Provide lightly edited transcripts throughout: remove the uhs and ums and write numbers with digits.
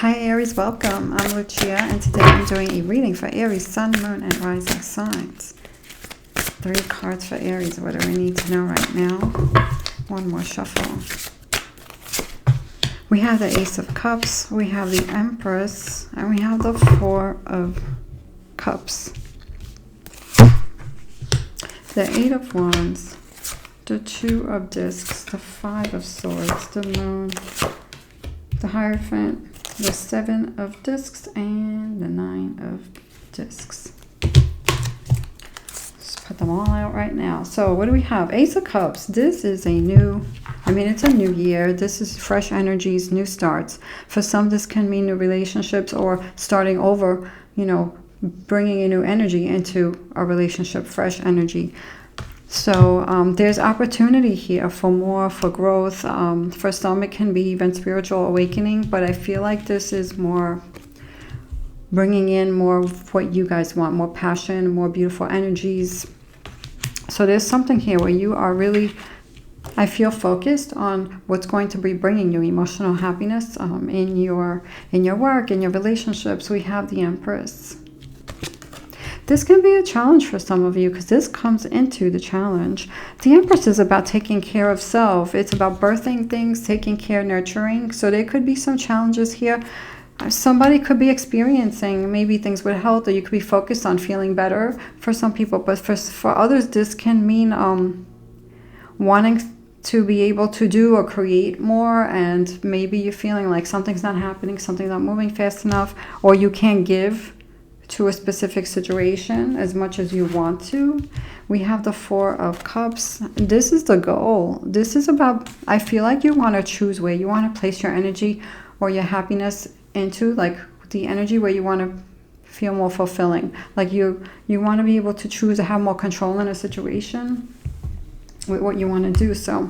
Hi Aries, welcome. I'm Lucia and today I'm doing a reading for Aries, Sun, Moon, and Rising signs. 3 cards for Aries. What do we need to know right now? One more shuffle. We have the Ace of Cups, we have the Empress, and we have the 4 of Cups. The 8 of Wands, the 2 of Discs, the 5 of Swords, the Moon, the Hierophant, the 7 of Discs, and the 9 of Discs. Let's put them all out right now. So what do we have? Ace of Cups. This is a new, it's a new year. This is fresh energies, new starts. For some, this can mean new relationships or starting over, bringing a new energy into a relationship, fresh energy. So there's opportunity here for more, for growth. For some, it can be even spiritual awakening, but I feel like this is more bringing in more of what you guys want, more passion, more beautiful energies. So there's something here where you are really, I feel, focused on what's going to be bringing you emotional happiness in your work, in your relationships. We have the Empress. This can be a challenge for some of you because this comes into the challenge. The Empress is about taking care of self. It's about birthing things, taking care, nurturing. So there could be some challenges here. Somebody could be experiencing maybe things with health, or you could be focused on feeling better for some people. But for others, this can mean wanting to be able to do or create more, and maybe you're feeling like something's not happening, something's not moving fast enough, or you can't give to a specific situation as much as you want to. We have the 4 of Cups. This is the goal. This is about, I feel like you want to choose where you want to place your energy or your happiness into, like the energy where you want to feel more fulfilling. Like you want to be able to choose to have more control in a situation with what you want to do. So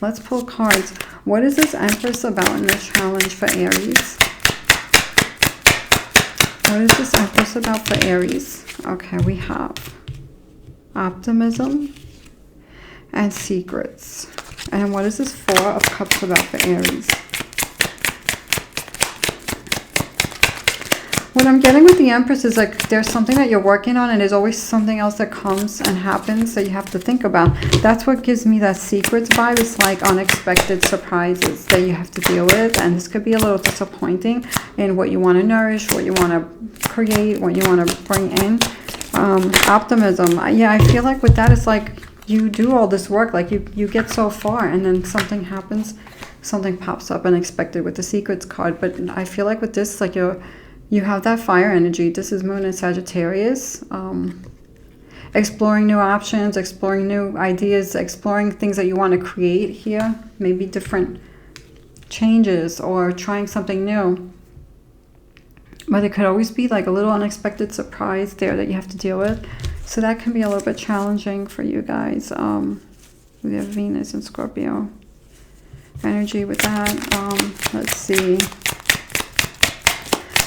let's pull cards. What is this Empress about in this challenge for Aries? What is this Empress about for Aries? Okay, we have optimism and secrets. And what is this 4 of Cups about for Aries? What I'm getting with the Empress is like there's something that you're working on, and there's always something else that comes and happens that you have to think about. That's what gives me that secrets vibe. It's like unexpected surprises that you have to deal with, and this could be a little disappointing in what you want to nourish, what you want to create, what you want to bring in. Optimism. Yeah, I feel like with that, it's like you do all this work, like you get so far, and then something happens, something pops up unexpected with the secrets card. But I feel like with this, like you have that fire energy. This is Moon in Sagittarius. Exploring new options, exploring new ideas, exploring things that you want to create here. Maybe different changes or trying something new. But it could always be like a little unexpected surprise there that you have to deal with. So that can be a little bit challenging for you guys. We have Venus and Scorpio energy with that. Let's see.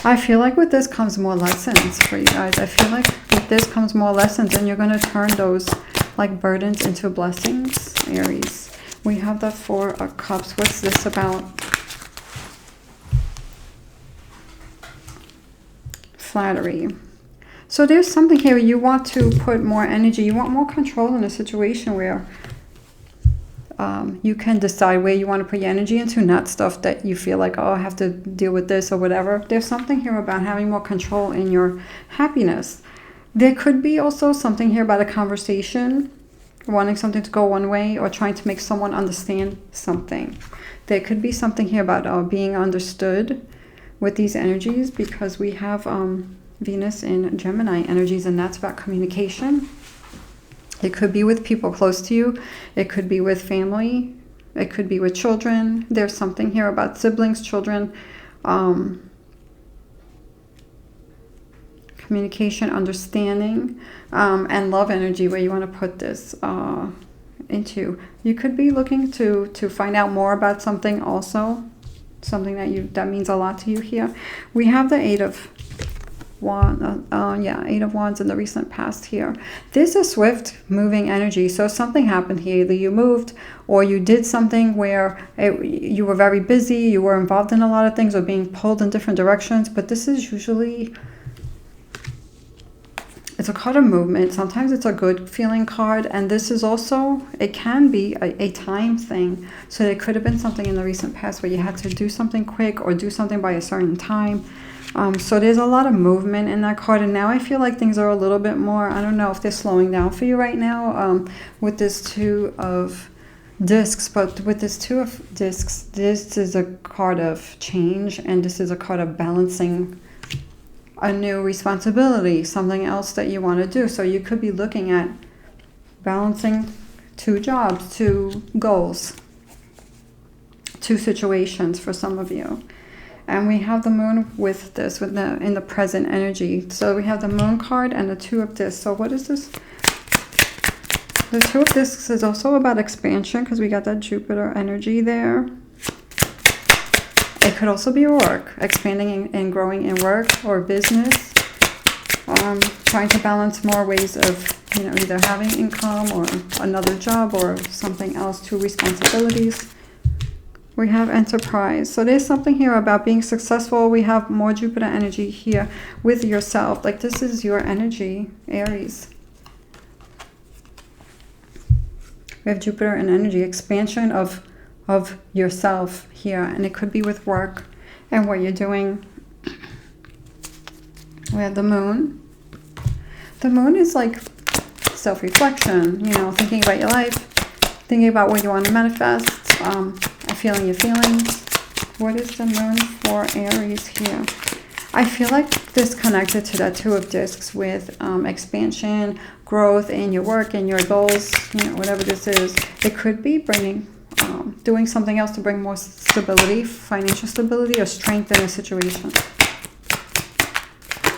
I feel like with this comes more lessons for you guys. I feel like with this comes more lessons, and you're going to turn those like burdens into blessings, Aries. We have the 4 of Cups. What's this about? Flattery. So there's something here. You want to put more energy. You want more control in a situation where you can decide where you want to put your energy into, not stuff that you feel like, oh, I have to deal with this or whatever. There's something here about having more control in your happiness. There could be also something here about a conversation, wanting something to go one way or trying to make someone understand something. There could be something here about being understood with these energies, because we have Venus in Gemini energies, and that's about communication. It could be with people close to you. It could be with family. It could be with children. There's something here about siblings, children, communication, understanding, and love energy, where you want to put this into. You could be looking to find out more about something also, something that means a lot to you here. We have the 8 of Eight of Wands in the recent past here. There's a swift moving energy. So something happened here. Either you moved or you did something where you were very busy, you were involved in a lot of things or being pulled in different directions. But this is usually, it's a card of movement. Sometimes it's a good feeling card. And this is also, it can be a time thing. So it could have been something in the recent past where you had to do something quick or do something by a certain time. So there's a lot of movement in that card. And now I feel like things are a little bit more, I don't know if they're slowing down for you right now with this Two of Discs. But with this Two of Discs, this is a card of change. And this is a card of balancing a new responsibility, something else that you want to do. So you could be looking at balancing 2 jobs, 2 goals, 2 situations for some of you. And we have the Moon with this, in the present energy. So we have the Moon card and the Two of Discs. So what is this? The Two of Discs is also about expansion because we got that Jupiter energy there. It could also be work, expanding and growing in work or business. Trying to balance more ways of, either having income or another job or something else, 2 responsibilities. We have enterprise. So there's something here about being successful. We have more Jupiter energy here with yourself. Like this is your energy, Aries. We have Jupiter and energy, expansion of yourself here. And it could be with work and what you're doing. We have the Moon. The Moon is like self-reflection, thinking about your life, thinking about what you want to manifest, feeling your feelings. What is the Moon for Aries here? I feel like this connected to that Two of Discs with expansion, growth in your work and your goals, whatever this is. It could be bringing, doing something else to bring more stability, financial stability or strength in a situation.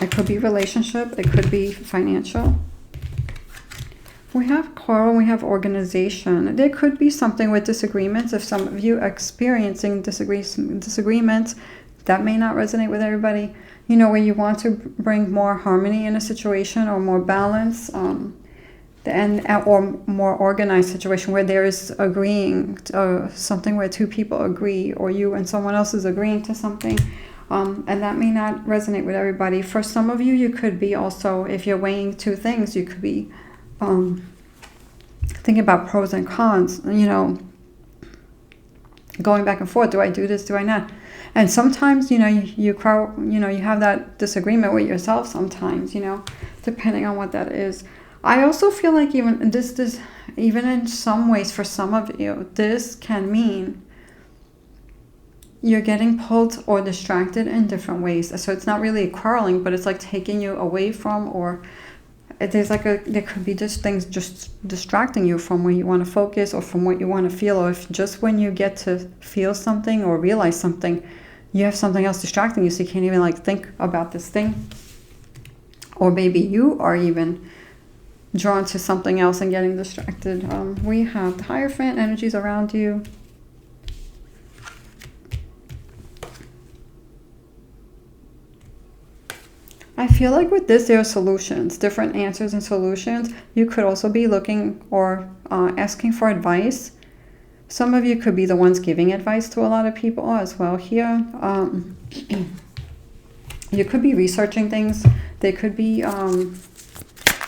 It could be relationship, it could be financial. We have quarrel, we have organization. There could be something with disagreements. If some of you are experiencing disagreements, that may not resonate with everybody. Where you want to bring more harmony in a situation or more balance, or more organized situation where there is agreeing, something where 2 people agree, or you and someone else is agreeing to something. And that may not resonate with everybody. For some of you, you could be also, if you're weighing 2 things, you could be thinking about pros and cons, going back and forth. Do I do this? Do I not? And sometimes, you have that disagreement with yourself sometimes, depending on what that is. I also feel like even in some ways, for some of you, this can mean you're getting pulled or distracted in different ways. So it's not really quarreling, but it's like taking you away from, or there could be just things just distracting you from where you want to focus or from what you want to feel. Or if just when you get to feel something or realize something, you have something else distracting you, so you can't even think about this thing. Or maybe you are even drawn to something else and getting distracted. We have the Hierophant energies around you. I feel like with this, there are solutions, different answers and solutions. You could also be looking or asking for advice. Some of you could be the ones giving advice to a lot of people as well here. You could be researching things. There could be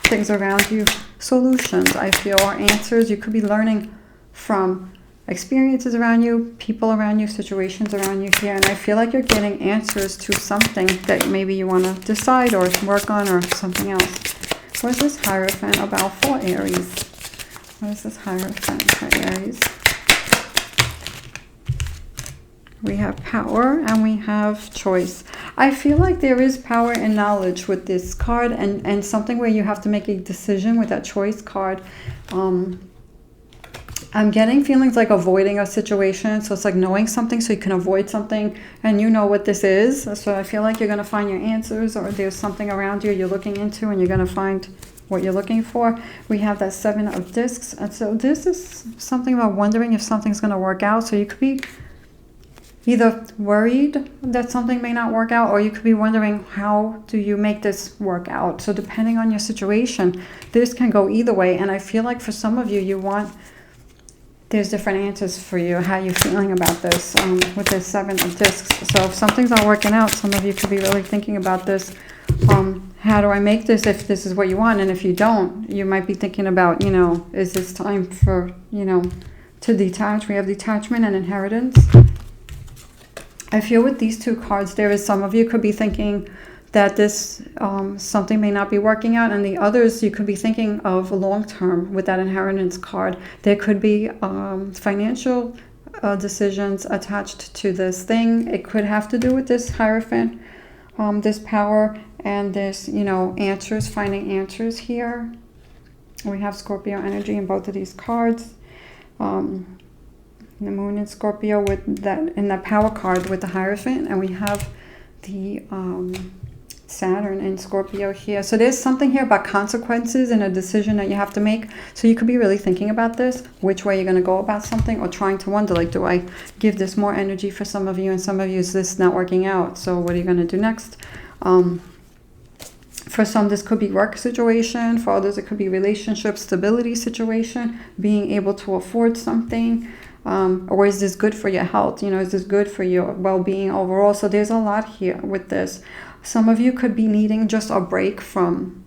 things around you, solutions, I feel, or answers. You could be learning from experiences around you, people around you, situations around you here. And I feel like you're getting answers to something that maybe you want to decide or work on or something else. What is this Hierophant about for Aries? What is this Hierophant for Aries? We have power and we have choice. I feel like there is power and knowledge with this card, and something where you have to make a decision with that choice card. I'm getting feelings like avoiding a situation. So it's like knowing something so you can avoid something, and you know what this is. So I feel like you're going to find your answers, or there's something around you you're looking into and you're going to find what you're looking for. We have that 7 of Discs. And so this is something about wondering if something's going to work out. So you could be either worried that something may not work out, or you could be wondering, how do you make this work out? So depending on your situation, this can go either way. And I feel like for some of you, there's different answers for you, how you're feeling about this with the 7 of discs. So if something's not working out, some of you could be really thinking about this. How do I make this if this is what you want? And if you don't, you might be thinking about, is this time for, to detach? We have detachment and inheritance. I feel with these 2 cards, there is some of you could be thinking that this something may not be working out, and the others you could be thinking of long term with that inheritance card. There could be financial decisions attached to this thing. It could have to do with this Hierophant, this power, and this, answers, finding answers here. We have Scorpio energy in both of these cards. The Moon in Scorpio with that, in that power card with the Hierophant, and we have the Saturn in Scorpio here. So there's something here about consequences and a decision that you have to make. So you could be really thinking about this, which way you're going to go about something, or trying to wonder, like, do I give this more energy for some of you, and some of you, is this not working out? So what are you going to do next? For some, this could be work situation. For others, it could be relationship stability situation, being able to afford something. Or is this good for your health? Is this good for your well-being overall? So there's a lot here with this. Some of you could be needing just a break from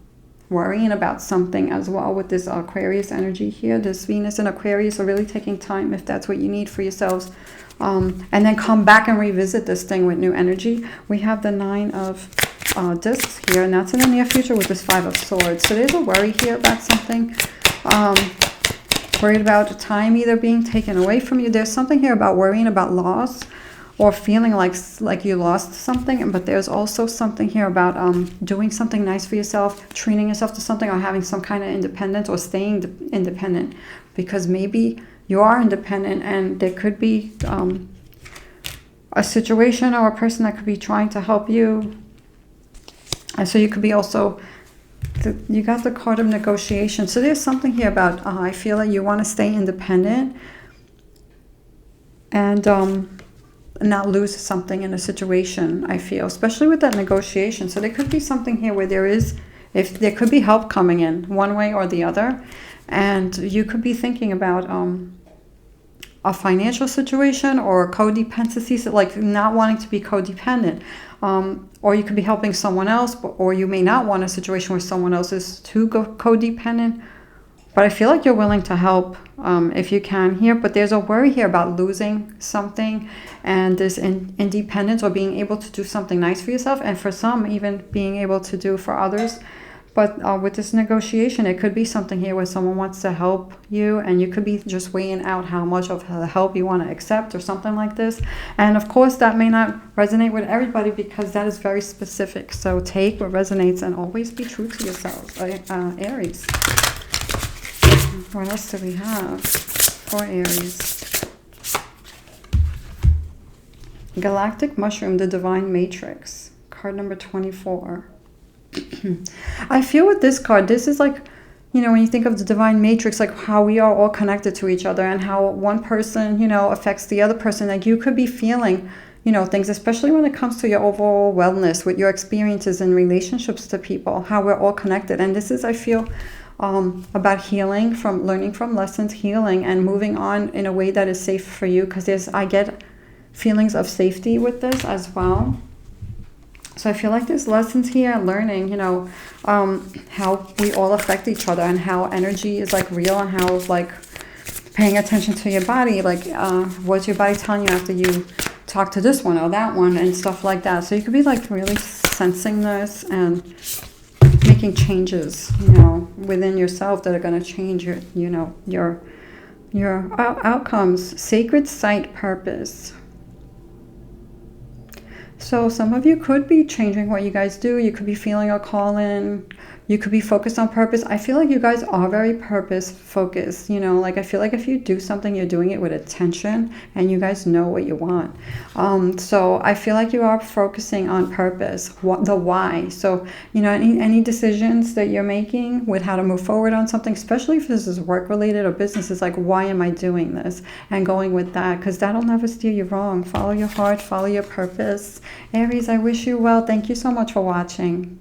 worrying about something as well with this Aquarius energy here. This Venus in Aquarius, so really taking time if that's what you need for yourselves. And then come back and revisit this thing with new energy. We have the 9 of discs here, and that's in the near future with this 5 of swords. So there's a worry here about something. Worried about time either being taken away from you. There's something here about worrying about loss, or feeling like you lost something. But there's also something here about doing something nice for yourself, treating yourself to something, or having some kind of independence, or staying independent, because maybe you are independent and there could be a situation or a person that could be trying to help you. And so you could be also, you got the card of negotiation. So there's something here about I feel like you want to stay independent and not lose something in a situation, I feel, especially with that negotiation. So there could be something here where if there could be help coming in one way or the other, and you could be thinking about a financial situation or codependency, so like not wanting to be codependent. Or you could be helping someone else, or you may not want a situation where someone else is too codependent. But I feel like you're willing to help if you can here. But there's a worry here about losing something, and this independence, or being able to do something nice for yourself, and for some even being able to do for others. But with this negotiation, it could be something here where someone wants to help you, and you could be just weighing out how much of the help you want to accept, or something like this. And of course, that may not resonate with everybody, because that is very specific. So take what resonates and always be true to yourselves, Aries. What else do we have for Aries? Galactic Mushroom, the Divine Matrix, card number 24. I feel with this card, this is like, when you think of the Divine Matrix, like how we are all connected to each other, and how one person, affects the other person. Like you could be feeling, things, especially when it comes to your overall wellness, with your experiences and relationships to people, how we're all connected. And this is, I feel, about healing, from learning from lessons, healing, and moving on in a way that is safe for you. Because I get feelings of safety with this as well. So I feel like there's lessons here, learning, how we all affect each other, and how energy is like real, and how like paying attention to your body, like what's your body telling you after you talk to this one or that one, and stuff like that. So you could be like really sensing this and making changes, within yourself that are going to change your outcomes. Sacred site purpose. So some of you could be changing what you guys do. You could be feeling a call in. You could be focused on purpose. I feel like you guys are very purpose focused. You know, like I feel like if you do something, you're doing it with attention and you guys know what you want. So I feel like you are focusing on purpose, the why. So, you know, any decisions that you're making with how to move forward on something, especially if this is work related or business, is like, why am I doing this? And going with that, because that'll never steer you wrong. Follow your heart, follow your purpose. Aries, I wish you well. Thank you so much for watching.